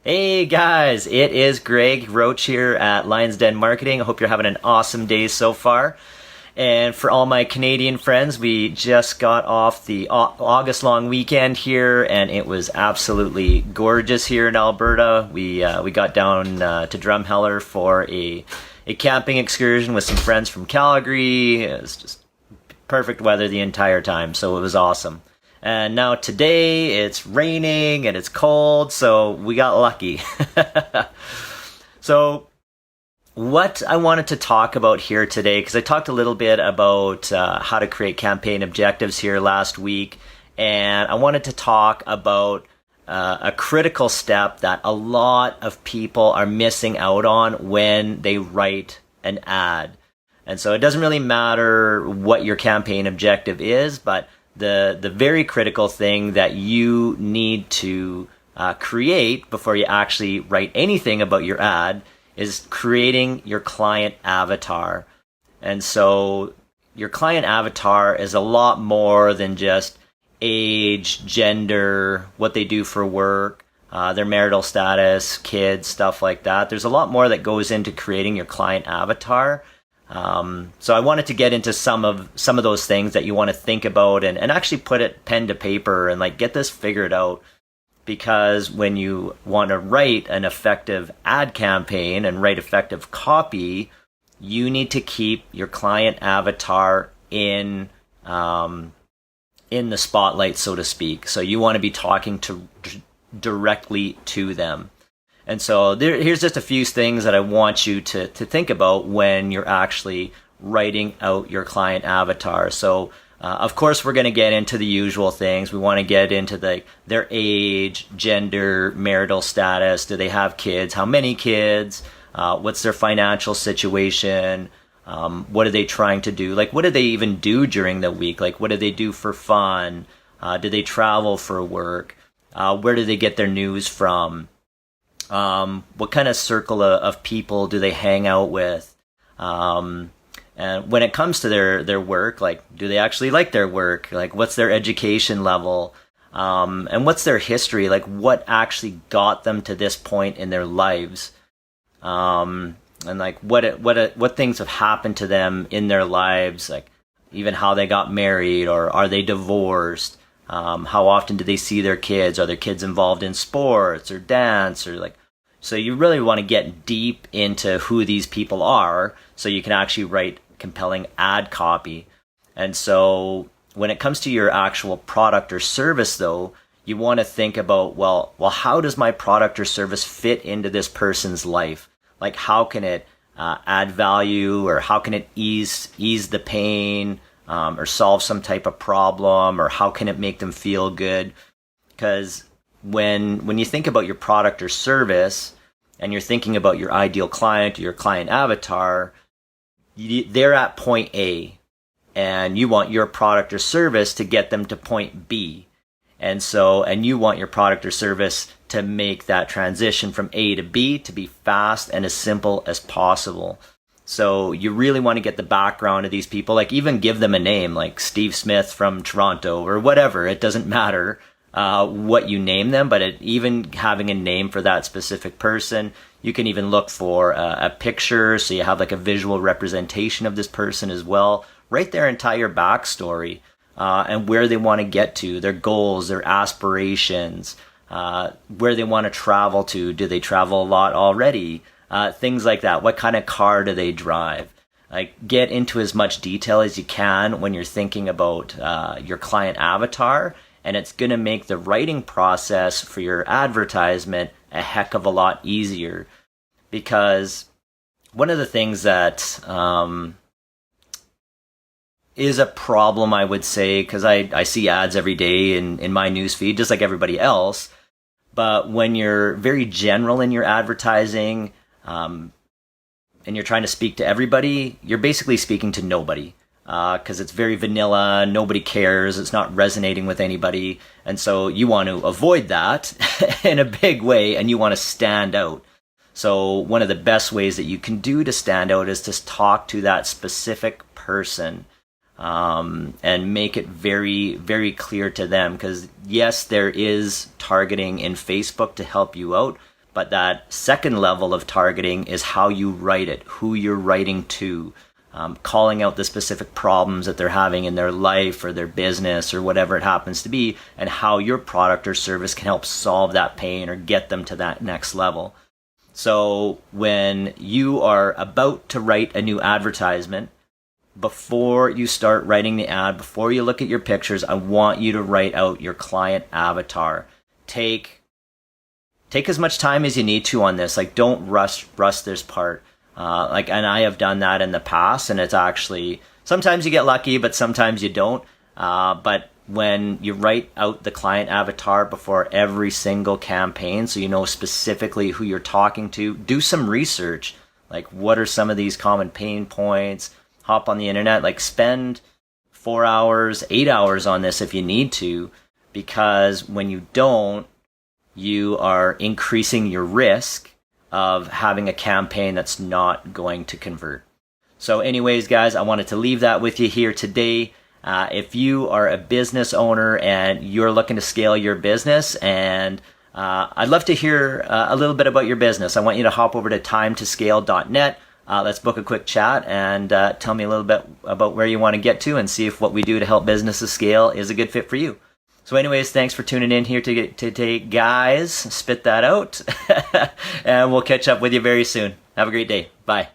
Hey guys, it is Greg Roach here at Lions Den Marketing. I hope you're having an awesome day so far. And for all my Canadian friends, we just got off the August long weekend here, and it was absolutely gorgeous here in Alberta. We got down to Drumheller for a camping excursion with some friends from Calgary. It was just perfect weather the entire time, so it was awesome. And now today it's raining and it's cold, so we got lucky. So, what I wanted to talk about here today, because I talked a little bit about how to create campaign objectives here last week, and I wanted to talk about a critical step that a lot of people are missing out on when they write an ad. And so it doesn't really matter what your campaign objective is, but the very critical thing that you need to create before you actually write anything about your ad is creating your client avatar. And so your client avatar is a lot more than just age, gender, what they do for work, their marital status, kids, stuff like that. There's a lot more that goes into creating your client avatar. So I wanted to get into some of those things that you want to think about and actually put it pen to paper and like get this figured out. Because when you want to write an effective ad campaign and write effective copy, you need to keep your client avatar in the spotlight, so to speak. So you want to be talking directly to them. And so here's just a few things that I want you to think about when you're actually writing out your client avatar. So, of course, we're going to get into the usual things. We want to get into their age, gender, marital status. Do they have kids? How many kids? What's their financial situation? What are they trying to do? Like, what do they even do during the week? Like, what do they do for fun? Do they travel for work? Where do they get their news from? What kind of circle of people do they hang out with? And when it comes to their work, like, do they actually like their work? Like, what's their education level? And what's their history? Like, what actually got them to this point in their lives? And like, what things have happened to them in their lives? Like, even how they got married, or are they divorced? How often do they see their kids? Are their kids involved in sports or dance or like? So you really want to get deep into who these people are so you can actually write compelling ad copy. And so when it comes to your actual product or service, though, you want to think about, well, how does my product or service fit into this person's life? Like, how can it add value, or how can it ease the pain, or solve some type of problem, or how can it make them feel good? Because when you think about your product or service and you're thinking about your ideal client, your client avatar, they're at point A and you want your product or service to get them to point B. And you want your product or service to make that transition from A to B to be fast and as simple as possible. So you really want to get the background of these people, like even give them a name, like Steve Smith from Toronto or whatever. It doesn't matter what you name them, but even having a name for that specific person. You can even look for a picture, so you have like a visual representation of this person as well. Write their entire backstory and where they want to get to, their goals, their aspirations, where they want to travel to. Do they travel a lot already? Things like that. What kind of car do they drive? Like, get into as much detail as you can when you're thinking about your client avatar, and it's going to make the writing process for your advertisement a heck of a lot easier. Because one of the things that is a problem, I would say, because I see ads every day in my newsfeed, just like everybody else. But when you're very general in your advertising, and you're trying to speak to everybody, you're basically speaking to nobody. Because it's very vanilla, nobody cares, it's not resonating with anybody. And so you want to avoid that in a big way, and you want to stand out. So one of the best ways that you can do to stand out is to talk to that specific person, and make it very, very clear to them. Because yes, there is targeting in Facebook to help you out, But that second level of targeting is how you write it, who you're writing to, calling out the specific problems that they're having in their life or their business or whatever it happens to be, and how your product or service can help solve that pain or get them to that next level. So when you are about to write a new advertisement, before you start writing the ad, before you look at your pictures, I want you to write out your client avatar. Take as much time as you need to on this. Like, don't rush this part. And I have done that in the past, and it's actually, sometimes you get lucky, but sometimes you don't. But when you write out the client avatar before every single campaign, so you know specifically who you're talking to, do some research. Like, what are some of these common pain points? Hop on the internet, like spend 4 hours, 8 hours on this if you need to, because when you don't, you are increasing your risk of having a campaign that's not going to convert. So anyways, guys, I wanted to leave that with you here today. If you are a business owner and you're looking to scale your business, and I'd love to hear a little bit about your business, I want you to hop over to timetoscale.net. Let's book a quick chat and tell me a little bit about where you want to get to, and see if what we do to help businesses scale is a good fit for you. So anyways, thanks for tuning in here today, guys. Spit that out. And we'll catch up with you very soon. Have a great day. Bye.